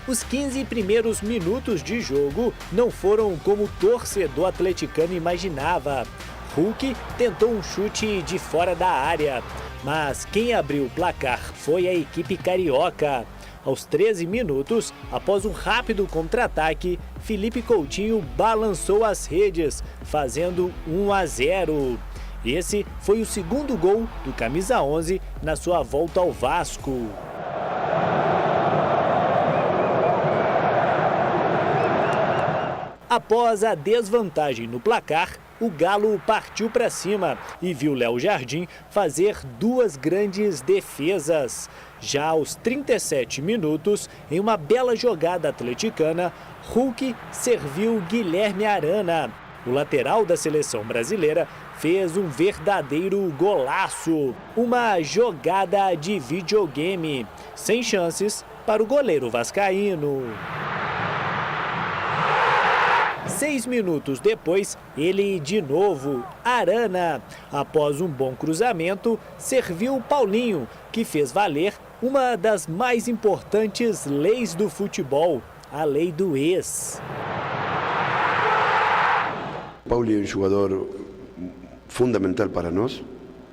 Os 15 primeiros minutos de jogo não foram como o torcedor atleticano imaginava. Hulk tentou um chute de fora da área, mas quem abriu o placar foi a equipe carioca. Aos 13 minutos, após um rápido contra-ataque, Felipe Coutinho balançou as redes, fazendo 1-0. Esse foi o segundo gol do camisa 11 na sua volta ao Vasco. Após a desvantagem no placar, o Galo partiu para cima e viu Léo Jardim fazer duas grandes defesas. Já aos 37 minutos, em uma bela jogada atleticana, Hulk serviu Guilherme Arana. O lateral da seleção brasileira fez um verdadeiro golaço, uma jogada de videogame, sem chances para o goleiro vascaíno. 6 minutos depois, ele de novo, Arana. Após um bom cruzamento, serviu Paulinho, que fez valer uma das mais importantes leis do futebol, a lei do ex. Paulinho é um jogador fundamental para nós.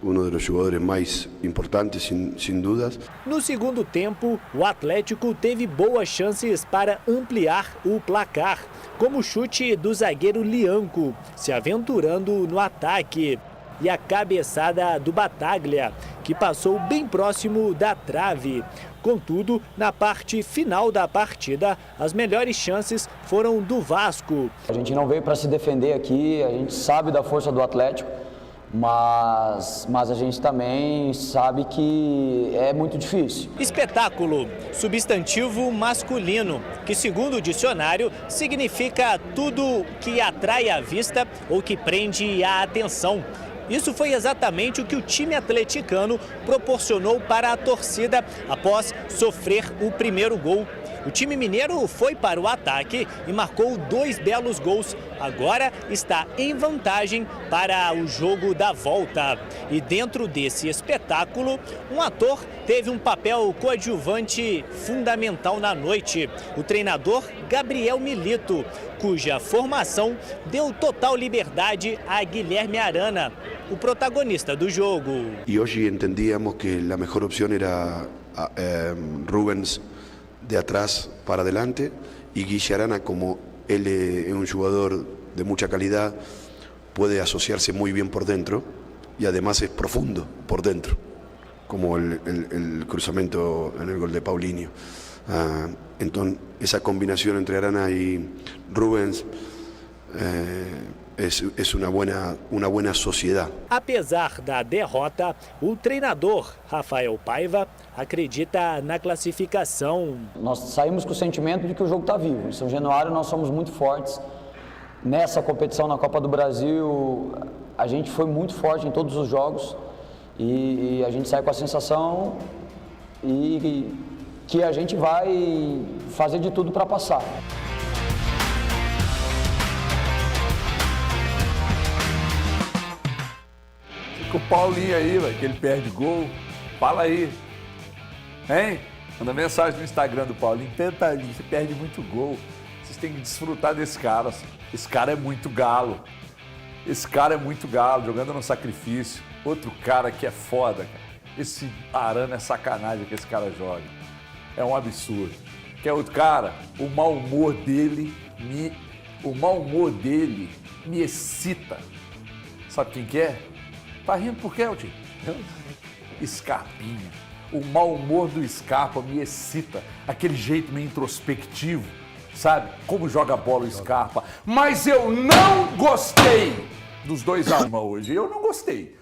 Um dos jogadores mais importantes, sem dúvidas. No segundo tempo, o Atlético teve boas chances para ampliar o placar, como o chute do zagueiro Lianco, se aventurando no ataque, e a cabeçada do Bataglia, que passou bem próximo da trave. Contudo, na parte final da partida, as melhores chances foram do Vasco. A gente não veio para se defender aqui, a gente sabe da força do Atlético, mas a gente também sabe que é muito difícil. Espetáculo, substantivo masculino, que segundo o dicionário significa tudo que atrai a vista ou que prende a atenção. Isso foi exatamente o que o time atleticano proporcionou para a torcida após sofrer o primeiro gol. O time mineiro foi para o ataque e marcou 2 belos gols. Agora está em vantagem para o jogo da volta. E dentro desse espetáculo, um ator teve um papel coadjuvante fundamental na noite. O treinador Gabriel Milito, cuja formação deu total liberdade a Guilherme Arana, o protagonista do jogo. E hoje entendíamos que a melhor opção era Rubens de atrás para adelante y Guille Arana, como él es un jugador de mucha calidad, puede asociarse muy bien por dentro y además es profundo por dentro, como el cruzamiento en el gol de Paulinho. Entonces esa combinación entre Arana y Rubens es una buena sociedade. Apesar da derrota, o treinador Rafael Paiva acredita na classificação. Nós saímos com o sentimento de que o jogo está vivo. Em São Januário nós somos muito fortes. Nessa competição na Copa do Brasil, a gente foi muito forte em todos os jogos e a gente sai com a sensação que a gente vai fazer de tudo para passar. O Paulinho aí, véio, que ele perde gol. Fala aí. Hein? Manda mensagem no Instagram do Paulinho. Tentadinho, você perde muito gol. Vocês têm que desfrutar desse cara. Esse cara é muito galo. Esse cara é muito galo, jogando no sacrifício. Outro cara que é foda, cara. Esse Arana é sacanagem que esse cara joga. É um absurdo. Que é outro cara, o mau humor dele me excita. Sabe quem que é? Tá rindo por quê, Altinho? Scarpinha. O mau humor do Scarpa me excita. Aquele jeito meio introspectivo, sabe? Como joga bola o Scarpa. Mas eu não gostei dos 2-1 hoje. Eu não gostei.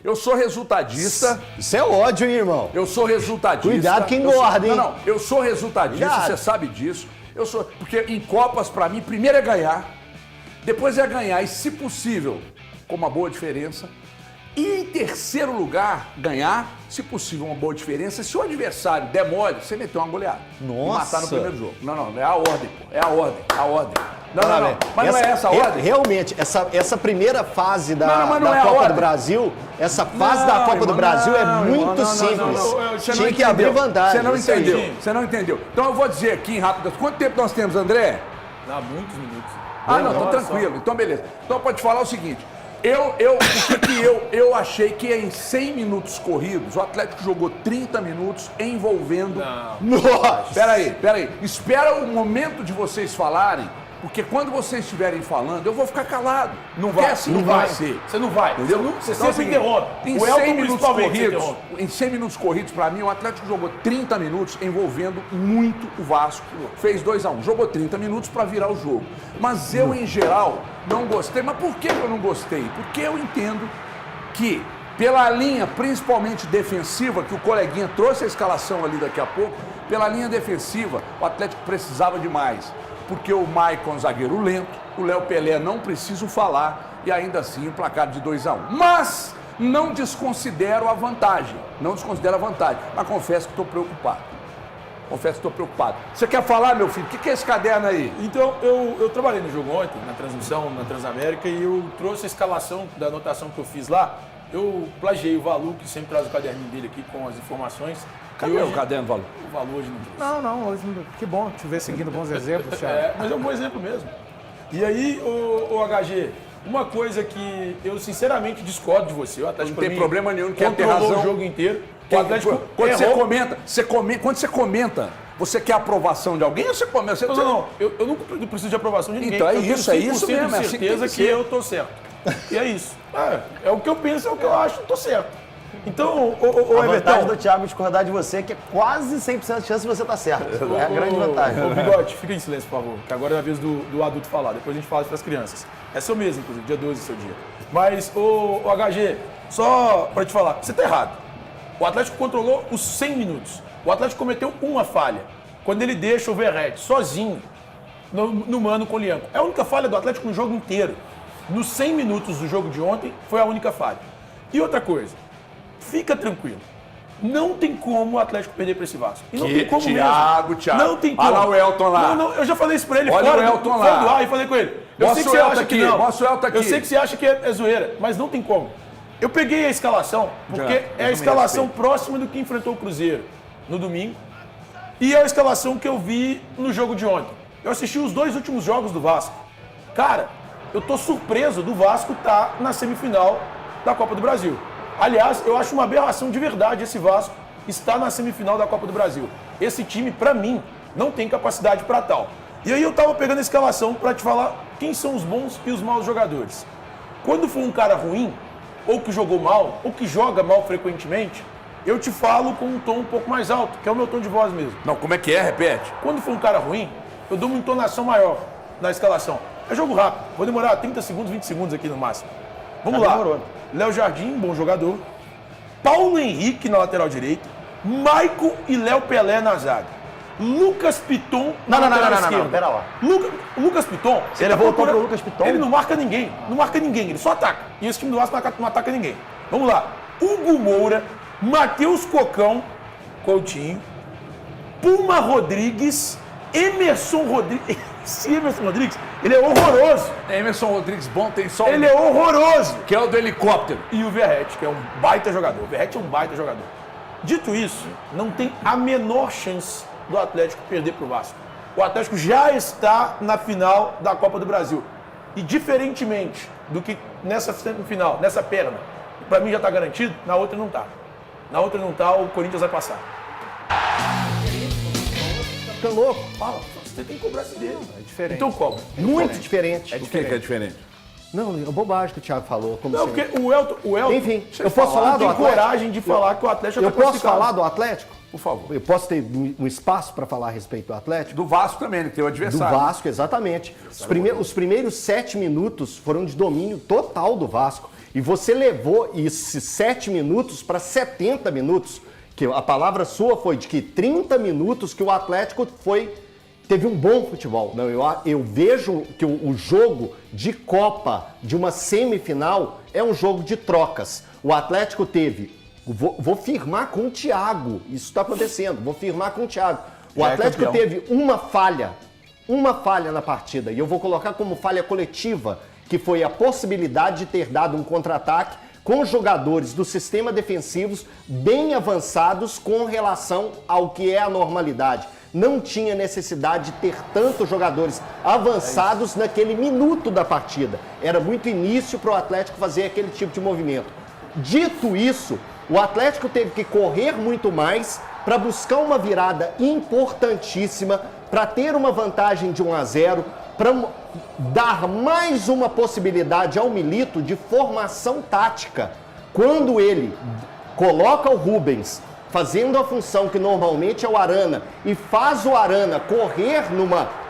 Eu sou resultadista. Isso é ódio, hein, irmão? Eu sou resultadista. Cuidado que engorda, hein? Não, eu sou resultadista, Cuidado. Você sabe disso. Porque em Copas, pra mim, primeiro é ganhar, depois é ganhar e, se possível, com uma boa diferença. E em terceiro lugar, ganhar, se possível, uma boa diferença. Se o adversário der mole, você meteu uma goleada. Nossa! E matar no primeiro jogo. Não, é a ordem, pô. É a ordem. Não, mas não é essa a ordem? Realmente, essa primeira fase da é Copa do Brasil, essa fase da Copa do Brasil é muito simples. Tinha que abrir vantagem. Você não entendeu. Então eu vou dizer aqui em rápido. Quanto tempo nós temos, André? Há muitos minutos. Então tranquilo. Então beleza. Então pode falar o seguinte. Eu achei que em 100 minutos corridos, o Atlético jogou 30 minutos envolvendo... Nossa! Peraí. Espera o momento de vocês falarem, porque quando vocês estiverem falando, eu vou ficar calado. Não vai. Assim não vai vai ser. Você não vai. Entendeu? Você sempre interrompe. Em 100 minutos corridos, pra mim, o Atlético jogou 30 minutos envolvendo muito o Vasco. Fez 2-1. Jogou 30 minutos pra virar o jogo. Mas eu, em geral, não gostei. Mas por que eu não gostei? Porque eu entendo que, pela linha, principalmente defensiva, que o coleguinha trouxe a escalação ali daqui a pouco, pela linha defensiva, o Atlético precisava de mais. Porque o Maicon é um zagueiro lento, o Léo Pelé não preciso falar, e ainda assim o placar de 2-1. Mas não desconsidero a vantagem, mas confesso que estou preocupado. Você quer falar, meu filho? O que é esse caderno aí? Então, eu trabalhei no jogo ontem, na transmissão, na Transamérica, e eu trouxe a escalação da anotação que eu fiz lá. Eu plagiei o Valu, que sempre traz o caderninho dele aqui com as informações. Cadê o caderno, Valu? O Valu hoje não trouxe. Não, hoje que bom te ver seguindo bons exemplos, Thiago. Mas é um bom exemplo mesmo. E aí, o HG, uma coisa que eu sinceramente discordo de você. O Atlético, não tem problema nenhum, quer ter razão. O jogo inteiro. O Atlético quando você comenta, você quer a aprovação de alguém ou você comenta? Não, eu nunca preciso de aprovação de ninguém. Então é isso mesmo. Eu tenho certeza que eu tô certo. E é isso. É o que eu penso, é o que eu acho, tô certo. Então, a vantagem do Thiago discordar de você é que é quase 100% de chance de você estar certo. É a grande vantagem. Bigode, fica em silêncio, por favor, que agora é a vez do adulto falar. Depois a gente fala para as crianças. É seu mês, inclusive, dia 12 é seu dia. Mas, o HG, só para te falar, você tá errado. O Atlético controlou os 100 minutos. O Atlético cometeu uma falha. Quando ele deixa o Verratti sozinho no mano com o Lianco. É a única falha do Atlético no jogo inteiro. Nos 100 minutos do jogo de ontem, foi a única falha. E outra coisa, fica tranquilo. Não tem como o Atlético perder para esse Vasco. E não tem como Thiago. Não tem como. Olha lá o Elton lá. Não, eu já falei isso pra ele. Olha o Elton lá. Fora do ar e falei com ele. Eu sei que você acha que não. Mostra o Elton aqui. Eu sei que você acha que é zoeira, mas não tem como. Eu peguei a escalação, porque é a escalação próxima do que enfrentou o Cruzeiro no domingo. E é a escalação que eu vi no jogo de ontem. Eu assisti os 2 últimos jogos do Vasco. Cara, eu tô surpreso do Vasco estar na semifinal da Copa do Brasil. Aliás, eu acho uma aberração de verdade esse Vasco estar na semifinal da Copa do Brasil. Esse time, pra mim, não tem capacidade pra tal. E aí eu tava pegando a escalação pra te falar quem são os bons e os maus jogadores. Quando for um cara ruim, ou que jogou mal, ou que joga mal frequentemente, eu te falo com um tom um pouco mais alto, que é o meu tom de voz mesmo. Não, como é que é? Repete. Quando for um cara ruim, eu dou uma entonação maior na escalação. É jogo rápido, vou demorar 30 segundos, 20 segundos aqui no máximo. Vamos lá. Léo Jardim, bom jogador. Paulo Henrique na lateral direita. Maicon e Léo Pelé na zaga. Lucas Piton na lateral esquerda. Não, pera lá. Lucas Piton... Ele voltou pro Lucas Piton? Ele não marca ninguém, ele só ataca. E esse time do Vasco não ataca ninguém. Vamos lá. Hugo Moura, Matheus Cocão, Coutinho, Puma Rodrigues, Emerson Rodrigues... Esse Emerson Rodrigues, ele é horroroso. Emerson Rodrigues bom, tem só Ele é horroroso. Que é o do helicóptero. E o Verratti, que é um baita jogador. O Verratti é um baita jogador. Dito isso, não tem a menor chance do Atlético perder para o Vasco. O Atlético já está na final da Copa do Brasil. E diferentemente do que nessa semifinal, nessa perna, para mim já está garantido, na outra não está. Na outra não está, o Corinthians vai passar. Fica louco. Fala, você tem que cobrar esse dele. É diferente. Então cobra. Muito diferente. O que é diferente? Não, é bobagem que o Thiago falou. Como Não, sempre. porque o Elton Enfim, eu posso falar do tem Atlético? coragem de falar que o Atlético já Eu está posso falar do Atlético? Por favor. Eu posso ter um espaço para falar a respeito do Atlético? Do Vasco também, ele tem o Do adversário. Vasco, exatamente. Os primeiros 7 minutos foram de domínio total do Vasco. E você levou esses 7 minutos para 70 minutos. Que a palavra sua foi de que 30 minutos que o Atlético teve um bom futebol. Não, eu vejo que o jogo de Copa, de uma semifinal, é um jogo de trocas. O Atlético teve... Vou firmar com o Thiago. Isso está acontecendo. Vou firmar com o Thiago. O Atlético teve uma falha uma falha na partida, e eu vou colocar como falha coletiva, que foi a possibilidade de ter dado um contra-ataque com jogadores do sistema defensivos bem avançados com relação ao que é a normalidade. Não tinha necessidade de ter tantos jogadores avançados naquele minuto da partida. Era muito início para o Atlético fazer aquele tipo de movimento. Dito isso, o Atlético teve que correr muito mais para buscar uma virada importantíssima, para ter uma vantagem de 1-0, para dar mais uma possibilidade ao Milito de formação tática. Quando ele coloca o Rubens fazendo a função que normalmente é o Arana e faz o Arana correr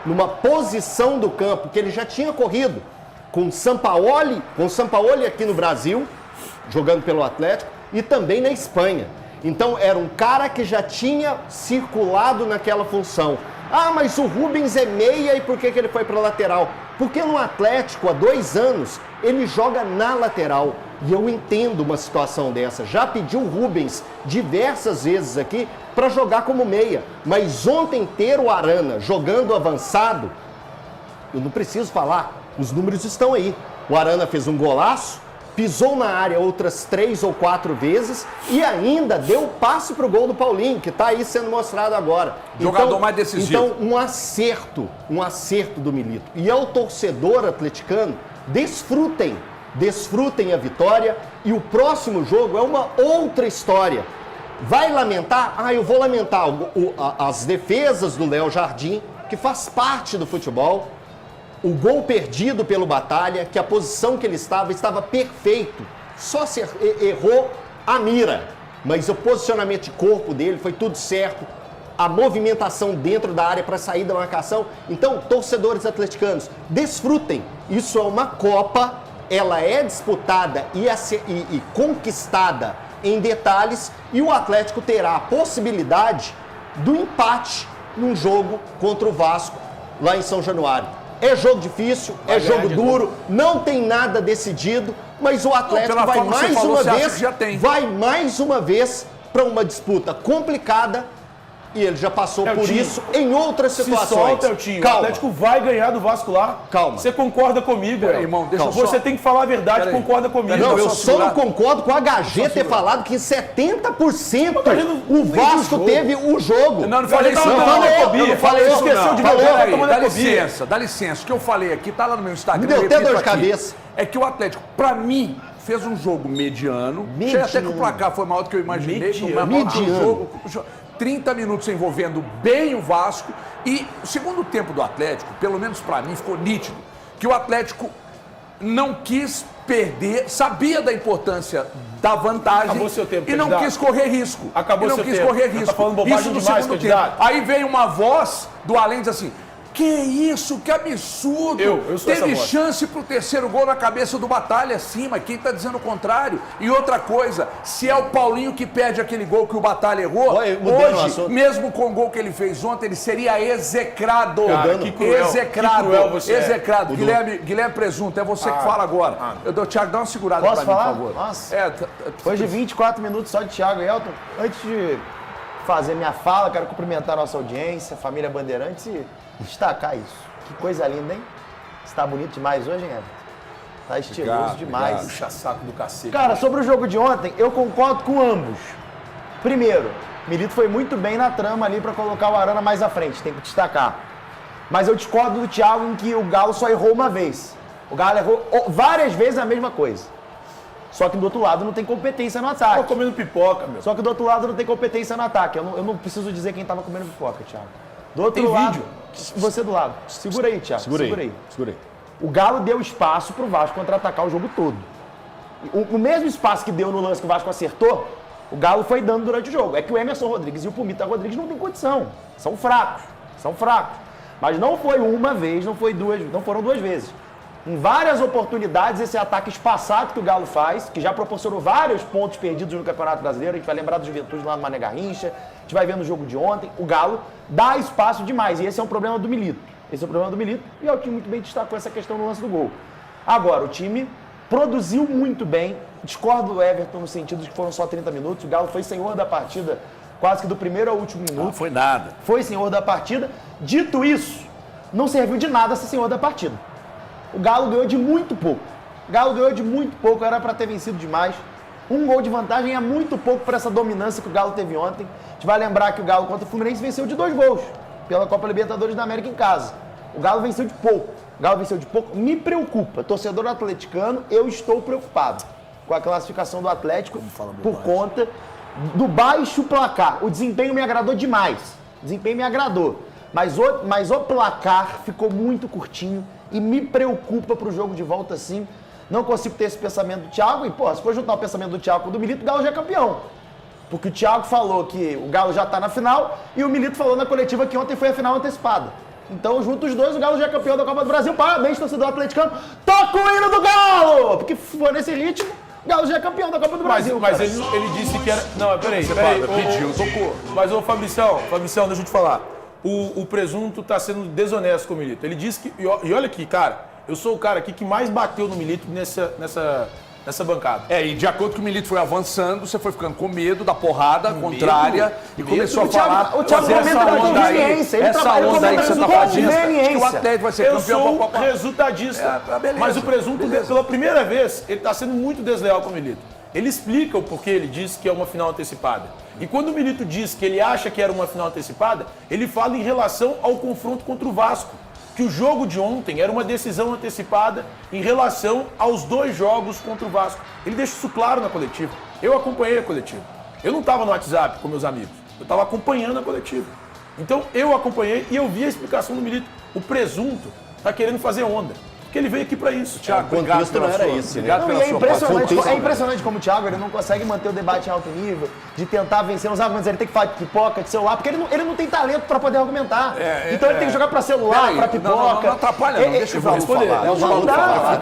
numa posição do campo que ele já tinha corrido com o Sampaoli aqui no Brasil, jogando pelo Atlético, e também na Espanha. Então era um cara que já tinha circulado naquela função. Ah, mas o Rubens é meia e por que ele foi para a lateral? Porque no Atlético, há 2 anos, ele joga na lateral. E eu entendo uma situação dessa. Já pedi o Rubens diversas vezes aqui para jogar como meia. Mas ontem ter o Arana jogando avançado, eu não preciso falar, os números estão aí. O Arana fez um golaço, pisou na área outras 3 ou 4 vezes e ainda deu passe para o gol do Paulinho, que está aí sendo mostrado agora. Jogador mais decisivo. Então, um acerto do Milito. E ao torcedor atleticano, desfrutem a vitória, e o próximo jogo é uma outra história. Vai lamentar? Eu vou lamentar as defesas do Léo Jardim, que faz parte do futebol. O gol perdido pelo Batalha, que a posição que ele estava perfeito. Só errou a mira. Mas o posicionamento de corpo dele foi tudo certo. A movimentação dentro da área para sair da marcação. Então, torcedores atleticanos, desfrutem. Isso é uma Copa, ela é disputada e conquistada em detalhes. E o Atlético terá a possibilidade do empate num jogo contra o Vasco, lá em São Januário. É jogo difícil, é jogo duro, não tem nada decidido, mas o Atlético vai mais uma vez para uma disputa complicada, e ele já passou por isso em outras situações. Se solta, Eltinho. Calma. O Atlético vai ganhar do Vasco lá. Calma. Você concorda comigo, irmão, deixa eu Você tem que falar a verdade, concorda comigo. Não, eu só não concordo com a HG ter falado que em 70% o Vasco teve o jogo. Não falei isso, não falei isso. Esqueceu de ver. Dá licença. O que eu falei aqui, tá lá no meu Instagram. Me deu até dor de cabeça. É que o Atlético, pra mim, fez um jogo mediano. Até que o placar foi maior do que eu imaginei. Mediano. 30 minutos envolvendo bem o Vasco, e o segundo tempo do Atlético, pelo menos pra mim, ficou nítido que o Atlético não quis perder, sabia da importância da vantagem. Acabou seu tempo, e não candidato. quis correr risco. Acabou seu tempo. Correr risco. Tá falando bobagem isso no demais, segundo candidato. tempo. Aí veio uma voz do além, diz assim: que isso, que absurdo! Eu sou Teve essa voz. chance pro terceiro gol na cabeça do Batalha, sim, mas quem tá dizendo o contrário? E outra coisa, se é o Paulinho que perde aquele gol que o Batalha errou, hoje, mesmo com o gol que ele fez ontem, ele seria execrado. Cara, que cruel, execrado. que cruel você execrado. Guilherme Presunto, é você que fala agora. Thiago, dá uma segurada Posso pra falar? mim, por favor. Nossa. Hoje 24 minutos só de Thiago e Elton. Antes de fazer minha fala, quero cumprimentar a nossa audiência, família Bandeirantes, e destacar isso. Que coisa linda, hein? Você tá bonito demais hoje, hein, Everton? Tá estiloso demais. Puxa saco do cacete. Cara, sobre o jogo de ontem, eu concordo com ambos. Primeiro, Milito foi muito bem na trama ali pra colocar o Arana mais à frente, tem que destacar. Mas eu discordo do Thiago em que o Galo só errou uma vez. O Galo errou várias vezes a mesma coisa. Só que do outro lado não tem competência no ataque. Tava comendo pipoca, meu. Só que do outro lado não tem competência no ataque. Eu não preciso dizer quem tava comendo pipoca, Thiago. Do outro Tem lado, vídeo. você do lado. Segura aí, Thiago. Segura aí. Segura aí. O Galo deu espaço pro Vasco contra-atacar o jogo todo. O mesmo espaço que deu no lance que o Vasco acertou, o Galo foi dando durante o jogo. É que o Emerson Rodrigues e o Pumita Rodrigues não têm condição. São fracos. Mas não foi uma vez, não foram 2 vezes. Em várias oportunidades, esse ataque espaçado que o Galo faz, que já proporcionou vários pontos perdidos no Campeonato Brasileiro, a gente vai lembrar do Juventude lá no Mané Garrincha, a gente vai ver no jogo de ontem, o Galo dá espaço demais, e esse é um problema do Milito. E o time muito bem destacou essa questão no lance do gol. Agora, o time produziu muito bem, discordo do Everton no sentido de que foram só 30 minutos, o Galo foi senhor da partida, quase que do primeiro ao último minuto. Não foi nada. Foi senhor da partida. Dito isso, não serviu de nada essa senhora da partida. O Galo ganhou de muito pouco. Era para ter vencido demais. Um gol de vantagem é muito pouco para essa dominância que o Galo teve ontem. A gente vai lembrar que o Galo contra o Fluminense venceu de 2 gols pela Copa Libertadores da América em casa. O Galo venceu de pouco. Me preocupa. Torcedor atleticano, eu estou preocupado com a classificação do Atlético por conta do baixo placar. O desempenho me agradou demais. Mas o placar ficou muito curtinho e me preocupa para o jogo de volta sim. Não consigo ter esse pensamento do Thiago. E, se for juntar o pensamento do Thiago com o do Milito, o Galo já é campeão. Porque o Thiago falou que o Galo já está na final e o Milito falou na coletiva que ontem foi a final antecipada. Então, junto os dois, o Galo já é campeão da Copa do Brasil. Parabéns, torcedor atleticano. Toca o hino do Galo! Porque se for nesse ritmo, o Galo já é campeão da Copa do Brasil. Mas ele disse que era... Não, peraí. Pediu, tocou. Mas, Fabricião, deixa eu te falar. O presunto está sendo desonesto com o Milito. Ele disse que... E olha aqui, cara, eu sou o cara aqui que mais bateu no Milito nessa bancada. E de acordo com o Milito foi avançando, você foi ficando com medo da porrada contrária e começou a falar. O Thiago essa onda aí que você está fazendo, que o Atlético vai ser campeão. Eu sou resultadista. Mas o presunto, pela primeira vez, ele está sendo muito desleal com o Milito. Ele explica o porquê ele diz que é uma final antecipada. E quando o Milito diz que ele acha que era uma final antecipada, ele fala em relação ao confronto contra o Vasco. Que o jogo de ontem era uma decisão antecipada em relação aos 2 jogos contra o Vasco. Ele deixa isso claro na coletiva. Eu acompanhei a coletiva. Eu não estava no WhatsApp com meus amigos. Eu estava acompanhando a coletiva. Então eu acompanhei e eu vi a explicação do Milito. O presunto está querendo fazer onda. Porque ele veio aqui para isso. Thiago, o contexto não era esse, né? É impressionante como o Thiago ele não consegue manter o debate em alto nível, de tentar vencer os argumentos. Ele tem que falar de pipoca, de celular, porque ele não tem talento para poder argumentar. Então ele tem que jogar para celular, para pipoca. Não atrapalha, não. Deixa eu responder. Não dá.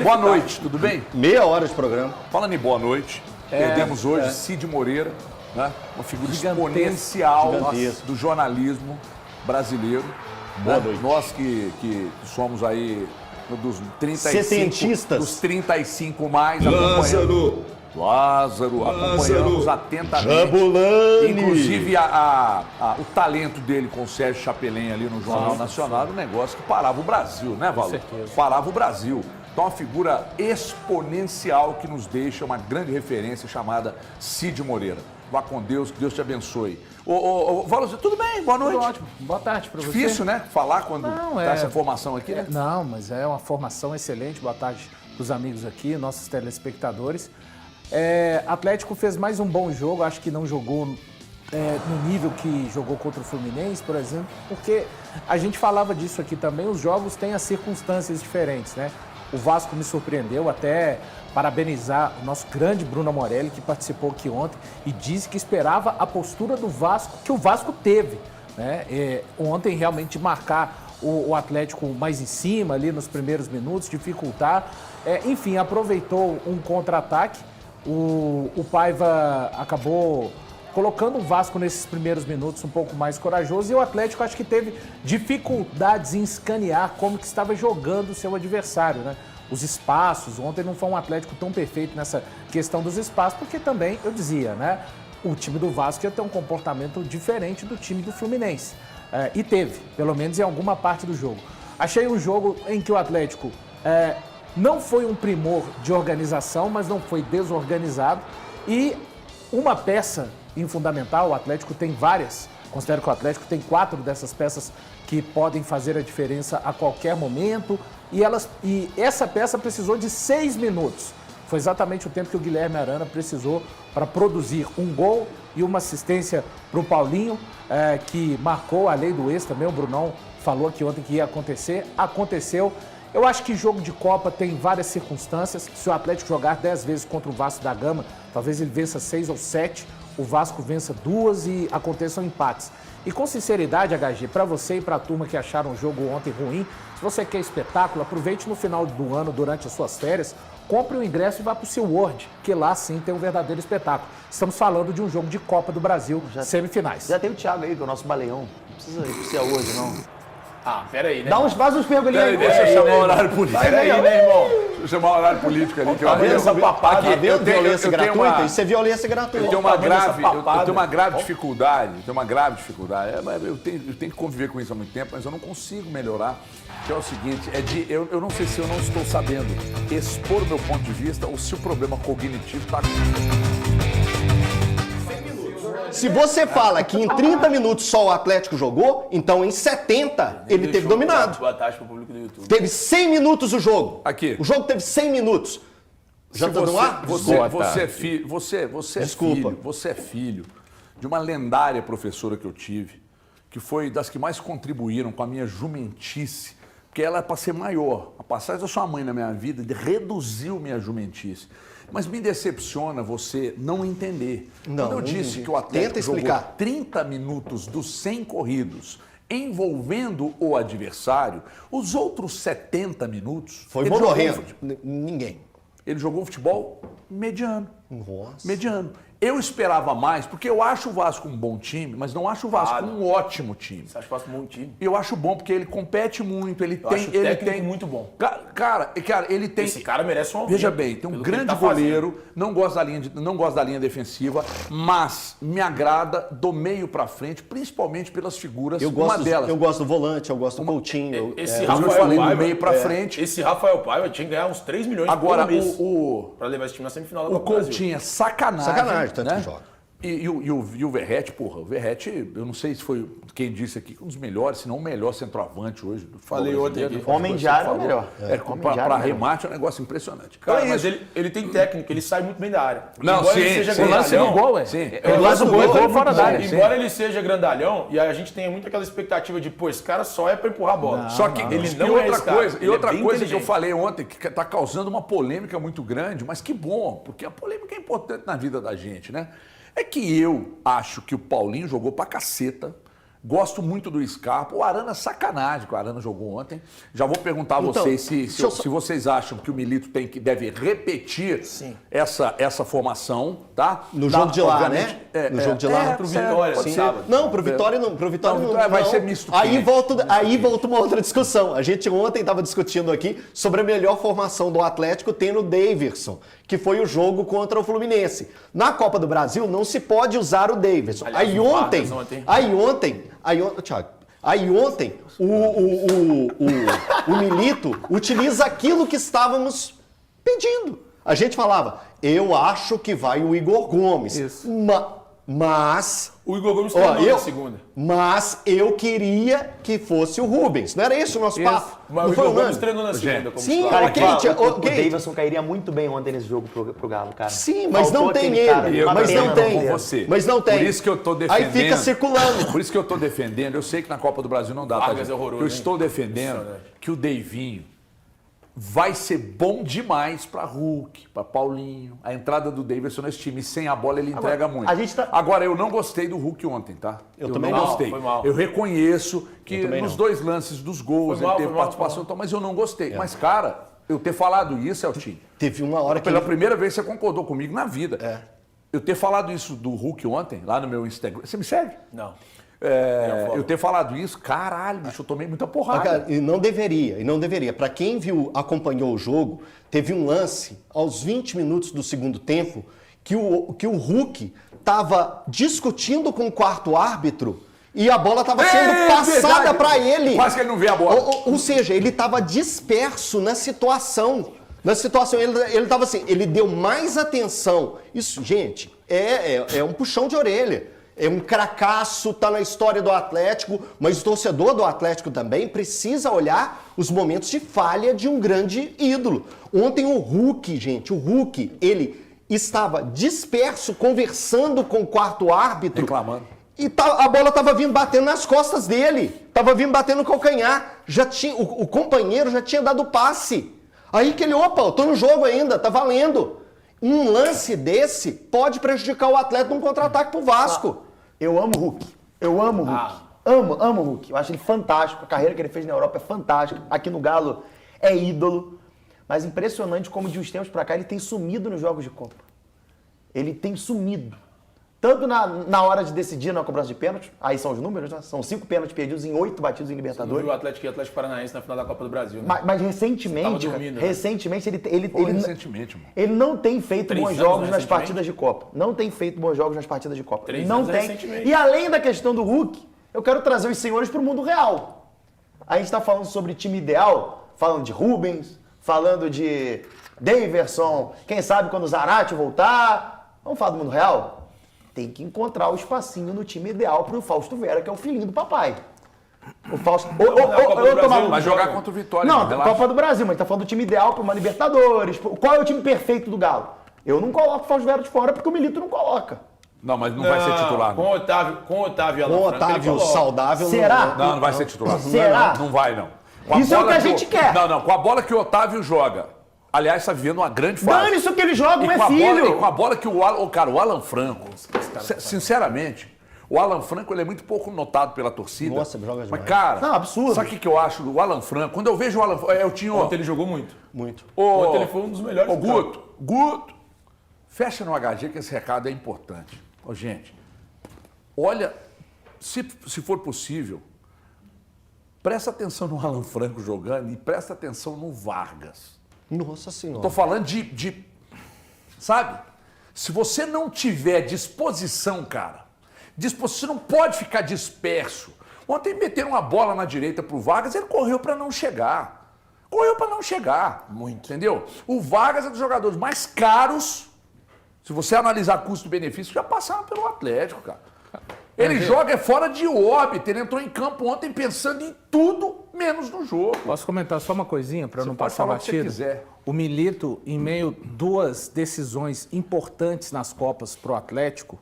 Boa noite, tudo bem? Meia hora de programa. Falando em boa noite, perdemos hoje Cid Moreira, né? Uma figura exponencial do jornalismo brasileiro. Boa noite. Nós que somos aí dos 35 mais acompanhando. Lázaro, acompanhamos atentamente. Jabulani. Inclusive o talento dele com o Sérgio Chapelin ali no Jornal Nacional, um negócio que parava o Brasil, né, Valor? Com certeza. Parava o Brasil. Então, uma figura exponencial que nos deixa uma grande referência chamada Cid Moreira. Vá com Deus, que Deus te abençoe. Valor, tudo bem? Boa noite. Tudo ótimo. Boa tarde para você. Difícil, né? Falar quando tá essa formação aqui, né? Não, mas é uma formação excelente. Boa tarde para os amigos aqui, nossos telespectadores. Atlético fez mais um bom jogo. Acho que não jogou no nível que jogou contra o Fluminense, por exemplo, porque a gente falava disso aqui também. Os jogos têm as circunstâncias diferentes, né? O Vasco me surpreendeu, até parabenizar o nosso grande Bruno Morelli, que participou aqui ontem e disse que esperava a postura do Vasco, que o Vasco teve, né? Ontem realmente marcar o Atlético mais em cima ali nos primeiros minutos, dificultar. Enfim, aproveitou um contra-ataque. O Paiva acabou colocando o Vasco nesses primeiros minutos um pouco mais corajoso e o Atlético acho que teve dificuldades em escanear como que estava jogando o seu adversário, né? Os espaços, ontem não foi um Atlético tão perfeito nessa questão dos espaços, porque também, eu dizia, né? O time do Vasco ia ter um comportamento diferente do time do Fluminense. E teve, pelo menos em alguma parte do jogo. Achei um jogo em que o Atlético não foi um primor de organização, mas não foi desorganizado. E uma peça fundamental, o Atlético tem várias, considero que o Atlético tem 4 dessas peças que podem fazer a diferença a qualquer momento. E essa peça precisou de 6 minutos. Foi exatamente o tempo que o Guilherme Arana precisou para produzir um gol e uma assistência para o Paulinho, que marcou a lei do ex também. O Brunão falou que ontem que ia acontecer. Aconteceu. Eu acho que jogo de Copa tem várias circunstâncias. Se o Atlético jogar 10 vezes contra o Vasco da Gama, talvez ele vença 6 ou 7. O Vasco vença 2 e aconteçam empates. E com sinceridade, HG, para você e para a turma que acharam o jogo ontem ruim, se você quer espetáculo, aproveite no final do ano, durante as suas férias, compre o ingresso e vá para o SeaWorld, que lá sim tem um verdadeiro espetáculo. Estamos falando de um jogo de Copa do Brasil, semifinais. Já tem o Thiago aí, que é o nosso baleão. Não precisa ir para o SeaWorld, não. Peraí, né? Faz uns mergulhinhos aí. Deixa eu chamar o horário político. Peraí, né, irmão? eu chamar o horário político ali. Que Tá vendo essa papada? Tá vendo eu tenho- violência eu tenho gratuita? uma- Isso é violência gratuita. Eu tenho uma grave, essa papada. eu tenho uma grave dificuldade, mas eu tenho que conviver com isso há muito tempo, mas eu não consigo melhorar. Que é o seguinte, eu não sei se eu não estou sabendo expor o meu ponto de vista ou se o problema cognitivo está... Se você fala que em 30 minutos só o Atlético jogou, então em 70 ele teve dominado. Boa tarde pro público do YouTube. Teve 100 minutos o jogo. Aqui. O jogo teve 100 minutos. Já tá no ar? Você é filho, você é filho de uma lendária professora que eu tive, que foi das que mais contribuíram com a minha jumentice, porque ela é para ser maior. A passagem da sua mãe na minha vida reduziu minha jumentice. Mas me decepciona você não entender. Não, Quando eu não disse entendi. que o Atlético Tenta jogou explicar. 30 minutos dos 100 corridos envolvendo o adversário, os outros 70 minutos... Foi ele jogou morrendo. Ninguém. Ele jogou futebol mediano. Nossa. Mediano. Eu esperava mais, porque eu acho o Vasco um bom time, mas não acho o Vasco um ótimo time. Você acha que eu faço um bom time? Eu acho bom porque ele compete muito, ele acho o técnico muito bom. Cara, ele tem. Esse cara merece um Veja aumento, bem, tem um pelo que ele grande tá fazendo. goleiro, não gosta da linha defensiva, mas me agrada do meio pra frente, principalmente pelas figuras. Uma delas. Eu gosto do volante, eu gosto do Coutinho. Esse como eu Rafael falei, do Paiva, meio pra frente. Esse Rafael Paiva tinha que ganhar uns 3 milhões Agora, por mês o pra levar esse time na semifinal da O Copa do Brasil. Coutinho é sacanagem. Sacanagem, tanto né? que joga. E o Verratti, porra, o Verratti, eu não sei se foi quem disse aqui, um dos melhores, se não o melhor centroavante hoje do futebol Falei ontem brasileiro. aqui. Homem de área é o melhor. Para remate é um negócio impressionante. Então Cara, é mas isso. ele tem técnica, ele sai muito bem da área. Não, Embora sim, ele seja sim. O lance do grandalhão, gol, é. Sim. O lance do gol é gol fora da área. Embora ele seja grandalhão, e a gente tenha muito aquela expectativa de, pô, esse cara só é pra empurrar a bola. Só que ele e não é outra esse cara. coisa, Ele e outra é bem coisa que eu inteligente. falei ontem, que está causando uma polêmica muito grande, mas que bom, porque a polêmica é importante na vida da gente, né? É que eu acho que o Paulinho jogou pra caceta. Gosto muito do Scarpa. O Arana é sacanagem que o Arana jogou ontem. Já vou perguntar a Então, vocês deixa eu só- se vocês acham que o Milito deve repetir essa formação, tá? No jogo de lá, obviamente, né? No jogo de lá. Pro Vitória, pode sim. ser. Não, pro Vitória não. Pro Vitória Não, não. Vitória vai não. ser misto Aí quente. volta uma outra discussão. A gente ontem estava discutindo aqui sobre a melhor formação do Atlético tendo o Daverson, que foi o jogo contra o Fluminense. Na Copa do Brasil não se pode usar o Daverson. Aliás, Aí o ontem, Vargas Thiago, aí ontem o Milito utiliza aquilo que estávamos pedindo. A gente falava, eu acho que vai o Igor Gomes. Isso. Mas O Igor Gomes Ó, treinou eu, na segunda. mas eu queria que fosse o Rubens. Não era esse o nosso papo? Mas Não o foi Igor Gomes unânime? treinou na segunda. Como Sim, titular. ok, O ok. Davidson cairia muito bem ontem nesse jogo pro Galo, cara. Sim, mas Faltou não tem aquele ele. cara, Eu Mas batendo não na tem. mão dele. você. Mas não tem. Por isso que eu tô defendendo. Aí fica circulando. Por isso que eu tô defendendo. Eu sei que na Copa do Brasil não dá. Vargas gente? é horroroso, Eu hein? estou defendendo Impressionante. que o Deivinho vai ser bom demais para Hulk, para Paulinho. A entrada do Davidson nesse time, sem a bola ele entrega muito. a gente tá- Agora, eu não gostei do Hulk ontem, tá? Eu também não não. gostei. Foi mal. Eu reconheço que também nos não. dois lances dos gols Foi mal, ele teve foi mal, participação, foi mal. mas eu não gostei. Mas, cara, eu ter falado isso, Eltinho, Teve uma hora que pela ele- primeira vez você concordou comigo na vida. Eu ter falado isso do Hulk ontem, lá no meu Instagram. Você me segue? Não. Eu ter falado isso, caralho, bicho, eu tomei muita Ah, porrada. cara, e não deveria. Para quem acompanhou o jogo, teve um lance aos 20 minutos do segundo tempo que o Hulk estava discutindo com o quarto árbitro e a bola estava sendo passada verdade. para ele. Quase que ele não vê a bola. Ou seja, ele estava disperso na situação. Ele estava assim, ele deu mais atenção. Isso, gente, é um puxão de orelha. É um cracaço, tá na história do Atlético, mas o torcedor do Atlético também precisa olhar os momentos de falha de um grande ídolo. Ontem o Hulk, gente, ele estava disperso, conversando com o quarto árbitro. Reclamando. E a bola estava vindo batendo nas costas dele. Estava vindo batendo no calcanhar. O companheiro já tinha dado passe. Aí que ele, opa, eu tô no jogo ainda, tá valendo. Um lance desse pode prejudicar o atleta num contra-ataque pro Vasco. Eu amo o Hulk. Eu amo o Hulk. Amo o Hulk. Eu acho ele fantástico. A carreira que ele fez na Europa é fantástica. Aqui no Galo é ídolo. Mas impressionante como de uns tempos pra cá ele tem sumido nos jogos de Copa. Ele tem sumido. Tanto na hora de decidir na cobrança de pênalti, aí são os números, né? São 5 pênaltis perdidos em 8 batidos em Libertadores. O Atlético e o Atlético Paranaense na final da Copa do Brasil. Né? Mas recentemente, dormindo, recentemente né? Recentemente, mano. ele não tem feito 3 bons anos jogos nas recentemente? partidas de Copa. Não tem feito bons jogos nas partidas de Copa. 3 não anos tem. recentemente. E além da questão do Hulk, eu quero trazer os senhores para o mundo real. A gente está falando sobre time ideal, falando de Rubens, falando de Daverson, quem sabe quando o Zarate voltar. Vamos falar do mundo real? Tem que encontrar o espacinho no time ideal para o Fausto Vera, que é o filhinho do papai. O Fausto... Vai jogar contra o Vitória. Não, Copa do Brasil, mas tá falando do time ideal para uma Libertadores. Qual é o time perfeito do Galo? Eu não coloco o Fausto Vera de fora porque o Milito não coloca. Não, mas não vai ser titular. Com o Otávio e Alan Com o Franco, ele Otávio coloca. saudável. Será? Não vai ser titular. Será? Não vai, não. Com a Isso é o bola que a gente quer. Não, com a bola que o Otávio joga. Aliás, está vivendo uma grande fase. Dane-se o que ele joga, E é com a filho. bola, e com a bola que o Alan Franco, sinceramente, o Alan Franco ele é muito pouco notado pela torcida. Nossa, joga demais. Mas, cara, Não, absurdo. sabe o que eu acho do Alan Franco? Quando eu vejo o Alan Franco, eu tinha... Ontem ele jogou muito. Muito. Ontem ele foi um dos melhores. Ô, do campo. Guto, fecha no HG que esse recado é importante. Ô, gente, olha, se for possível, presta atenção no Alan Franco jogando e presta atenção no Vargas. Nossa Senhora. Tô falando sabe? Se você não tiver disposição, cara, você não pode ficar disperso. Ontem meteram uma bola na direita pro Vargas, ele correu para não chegar. Muito. Entendeu? O Vargas é dos jogadores mais caros, se você analisar custo-benefício, já passaram pelo Atlético, cara. Ele joga fora de órbita, ele entrou em campo ontem pensando em tudo menos no jogo. Posso comentar só uma coisinha para não pode passar falar o que você batido? quiser. O Milito, em meio a 2 decisões importantes nas Copas pro Atlético,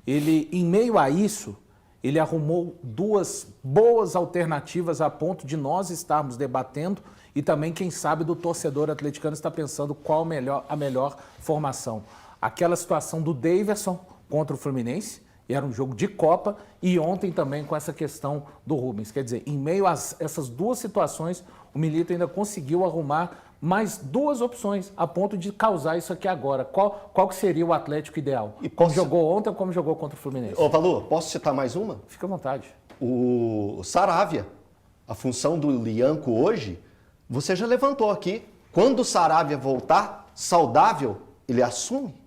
em meio a isso, ele arrumou 2 boas alternativas a ponto de nós estarmos debatendo e também, quem sabe, do torcedor atleticano está pensando qual a melhor formação. Aquela situação do Daverson contra o Fluminense, era um jogo de Copa, e ontem também com essa questão do Rubens. Quer dizer, em meio a essas 2 situações, o Milito ainda conseguiu arrumar mais 2 opções, a ponto de causar isso aqui agora. Qual que seria o Atlético ideal? E como jogou ontem ou como jogou contra o Fluminense? Ô, Valu, posso citar mais uma? Fica à vontade. O Saravia, a função do Lianco hoje, você já levantou aqui. Quando o Saravia voltar saudável, ele assume.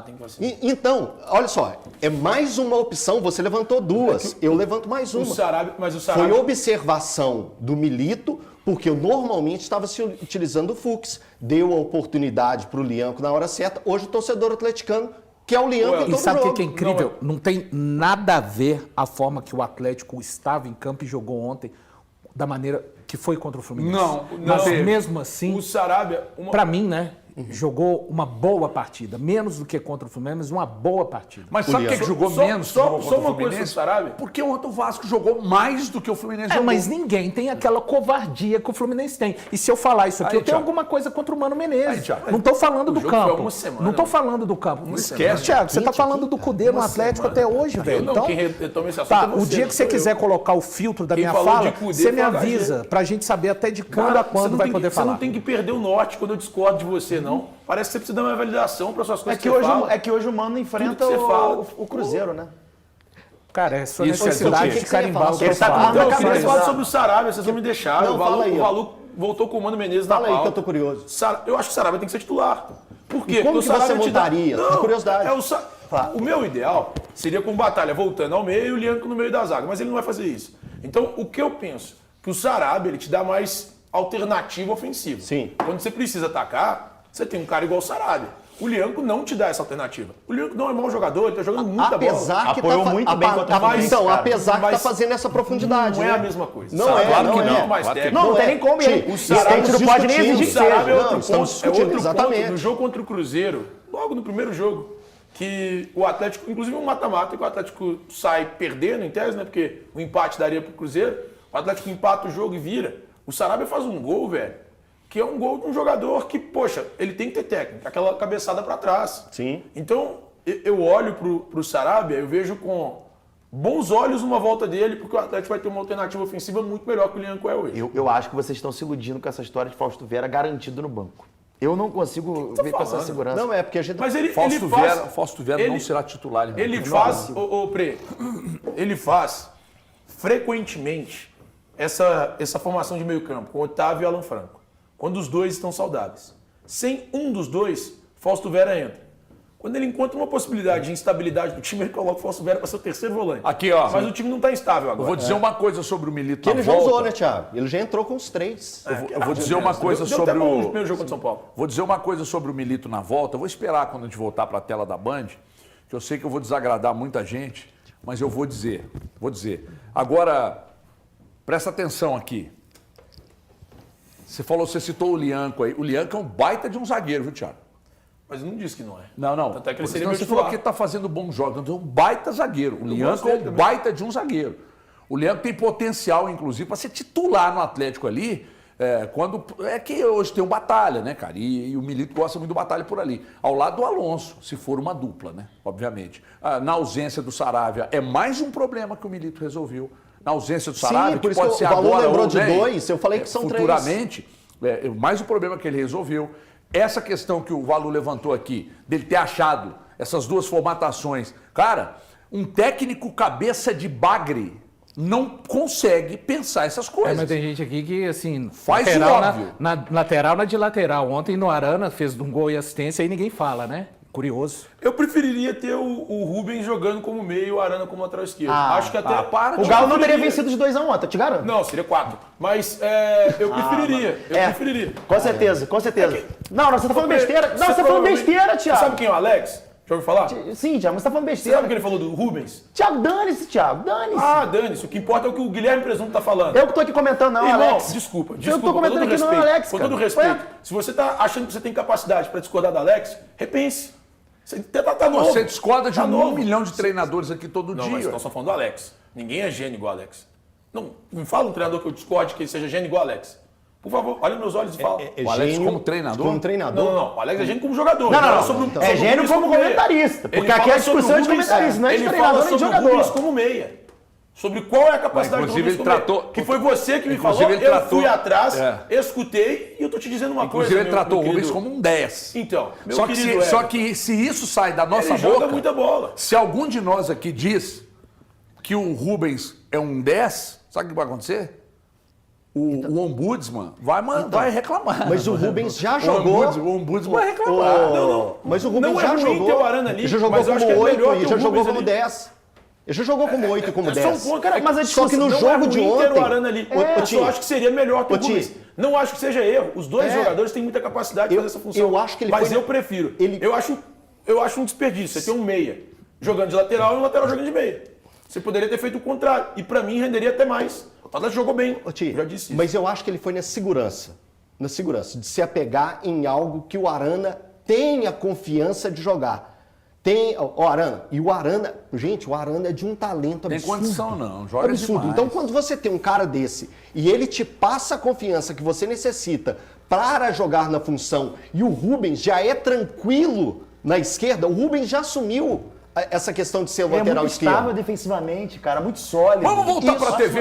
Tem que ser. Então, olha só, é mais uma opção. Você levantou 2, eu levanto mais uma. O Sarabia. Foi observação do Milito, porque eu normalmente estava se utilizando o Fux. Deu a oportunidade para o Lianco na hora certa. Hoje o torcedor atleticano quer o Lianco em todo E sabe jogo. o que é incrível? Não tem nada a ver a forma que o Atlético estava em campo e jogou ontem da maneira que foi contra o Fluminense. Não. Mas mesmo assim, O Sarabia... para mim, né? Jogou uma boa partida. Menos do que contra o Fluminense, mas uma boa partida. Mas sabe por que jogou menos que jogou contra o uma coisa Fluminense? sobre o Sarabia. Porque ontem o Vasco jogou mais do que o Fluminense jogou. Mas ninguém tem aquela covardia que o Fluminense tem. E se eu falar isso aqui, eu tenho alguma coisa contra o Mano Menezes. Thiago, não estou falando do jogo foi campo. uma semana, Não estou falando do campo. Uma Esquece, semana. Thiago, você está falando do Cudê no Atlético até hoje, velho. Não, Então, quem retoma esse assunto é o dia que você quiser colocar o filtro da Quem minha falou fala, de Cudê você me foi o avisa, pra gente saber até de quando a quando vai poder falar. Você não tem que perder o norte quando eu discordo de você, não. Parece que você precisa dar uma validação para suas coisas É que hoje o Mano enfrenta Tudo que você fala. o Cruzeiro, né? Cara, é sua Isso é necessidade do de que carimbar o que eu Ele tá falo. falando Não, da eu queria cabeça. falar sobre o Sarabia, vocês não me deixaram. Não, fala aí, o ó. Valu voltou com o Mano Menezes na Fala aí pauta. que eu tô curioso. Eu acho que o Sarabia tem que ser titular. Por quê? E como Porque que o você Sarabia te dá- montaria? De curiosidade. O meu ideal seria com o Batalha voltando ao meio e o Lianco no meio da zaga, mas ele não vai fazer isso. Então, o que eu penso? Que o Sarabia ele te dá mais alternativa ofensiva. Sim. Quando você precisa atacar, você tem um cara igual o Sarabia. O Lianco não te dá essa alternativa. O Lianco não é mau jogador, ele tá jogando muita bola. Apesar que Apoiou muito bem contra o Fluminense, Então, cara. apesar que tá Mas fazendo essa profundidade. Não é né? a mesma coisa. Não é, Claro não que é. não, mais Claro que técnico. Não tem nem como ele. O A Sarabia gente não pode nem exigir O que Sarabia seja. é outro Não, estamos ponto. É discutindo, outro exatamente. ponto. No jogo contra o Cruzeiro, logo no primeiro jogo, que o Atlético, inclusive um mata-mata, que o Atlético sai perdendo em tese, né? Porque o empate daria pro Cruzeiro. O Atlético empata o jogo e vira. O Sarabia faz um gol, velho, que é um gol de um jogador que, poxa, ele tem que ter técnica, aquela cabeçada para trás. Sim. Então, eu olho pro Sarabia, eu vejo com bons olhos uma volta dele, porque o Atlético vai ter uma alternativa ofensiva muito melhor que o Lianco é hoje. Eu acho que vocês estão se iludindo com essa história de Fausto Vera garantido no banco. Eu não consigo ver com essa falando? segurança. Não, é porque a gente... Mas ele Fausto Vera ele- não será titular. Irmão. Ele faz, ele faz frequentemente essa formação de meio campo, com Otávio e Alan Franco, quando os dois estão saudáveis. Sem um dos dois, Fausto Vera entra. Quando ele encontra uma possibilidade de instabilidade do time, ele coloca o Fausto Vera para ser o terceiro volante. Aqui, ó. Mas o time não está instável Eu agora. vou dizer uma coisa sobre o Milito Que na ele já volta. usou, né, Thiago? Ele já entrou com os 3. Eu vou dizer uma coisa Deu sobre até bom no o... primeiro jogo contra o São Paulo. Vou dizer uma coisa sobre o Milito na volta. Eu vou esperar quando a gente voltar para a tela da Band, que eu sei que eu vou desagradar muita gente, mas eu vou dizer. Agora, presta atenção aqui. Você citou o Lianco aí. O Lianco é um baita de um zagueiro, viu, Thiago? Mas não disse que não é. Não. Tanto é que ele seria Não, meu você falou titular. que está fazendo bons jogos. É um baita zagueiro. O Lianco gosto é dele um também. baita de um zagueiro. O Lianco tem potencial, inclusive, para ser titular no Atlético ali. Quando é que hoje tem um Batalha, né, cara? E o Milito gosta muito do Batalha por ali. Ao lado do Alonso, se for uma dupla, né? Obviamente. Na ausência do Saravia, é mais um problema que o Milito resolveu. Na ausência do Saravia, por que isso pode que ser o Valor agora lembrou ou de nem, 2, eu falei que são 3. futuramente, mais um problema que ele resolveu. Essa questão que o Valu levantou aqui, dele ter achado essas duas formatações. Cara, um técnico cabeça de bagre não consegue pensar essas coisas. Mas tem gente aqui que, assim, Faz o lateral óbvio. na lateral na de lateral. Ontem no Arana fez um gol e assistência, aí ninguém fala, né? Curioso. Eu preferiria ter o Rubens jogando como meio e o Arana como lateral esquerdo. Acho que até... para O de- Galo não teria vencido de 2-1 ontem, eu te garanto. Não, seria 4. Mas eu preferiria. Preferiria. Com certeza, com certeza. Não, você tá falando besteira. Não, você tá falando provavelmente- besteira, Você Thiago. sabe quem é o Alex? Já ouviu falar? Sim, Thiago, mas você tá falando Você besteira. sabe o que ele falou do Rubens? Thiago, dane-se, Thiago, dane-se. Ah, dane-se. O que importa é o que o Guilherme Presunto tá falando. Eu que tô aqui comentando, não, Irmão, Alex. desculpa. Eu tô comentando aqui, não, Alex, Com cara. todo respeito. Ué? Se você tá achando que você tem capacidade para discordar do Alex, repense. Você tá novo. Você discorda de Tá 1 novo. milhão de treinadores aqui todo Não, dia. mas nós estamos falando do Alex. Ninguém é gênio igual o Alex. Não, me fala um treinador que eu discorde que ele seja gênio igual o Alex. Por favor, olha nos meus olhos e fala. O Alex como treinador? Como treinador? Não. O Alex é gênio como jogador. Não, Ele fala não, sobre o- não. sobre É o gênio Rubens como meia. comentarista, porque Ele aqui fala a discussão sobre o é de Rubens- comentarista, não é de ele treinador fala nem de sobre o jogador. Rubens como meia. Sobre qual é a capacidade do Inclusive, Rubens ele como meia. tratou- Que foi você que me Inclusive, falou, ele eu tratou- fui atrás, É. escutei e eu tô te dizendo uma Inclusive, coisa. ele tratou o meu Rubens querido. como um 10. Então, meu Só que, querido só Hélio, que se isso sai da nossa ele joga boca, muita bola. se algum de nós aqui diz que o Rubens é um 10, sabe o que vai acontecer? O ombudsman vai reclamar. Mas o Rubens já jogou... O ombudsman vai reclamar. Mas o Rubens Não é já ruim jogou. ter o Arana ali, Ele já jogou mas eu acho como que é 8 melhor e ter já o jogou Rubens como ali. 10. Ele já jogou como 8 e como É só 10. um ponto, cara, mas a Só que no não jogo é de ruim ter ontem... o Arana ali. Eu Ti, só acho que seria melhor ter o Ti. Rubens. Não acho que seja erro. Os dois É. jogadores têm muita capacidade de Eu- fazer essa função. eu acho que ele Mas foi- eu prefiro. ele- Eu acho um desperdício. Você tem um meia jogando de lateral e um lateral jogando de meia. Você poderia ter feito o contrário. E pra mim renderia até mais. O Atlético jogou bem. Ô, Ti, Já disse isso. mas eu acho que ele foi na segurança, de se apegar em algo que o Arana tenha confiança de jogar. Tem, ó, Arana, e o Arana, gente, o Arana é de um talento Tem absurdo. condição não, joga absurdo. demais. Então, quando você tem um cara desse e ele te passa a confiança que você necessita para jogar na função e o Rubens já é tranquilo na esquerda, o Rubens já assumiu essa questão de ser o Ele é lateral muito esquerdo. estável defensivamente, cara, muito sólido. Vamos voltar Isso. para a TV.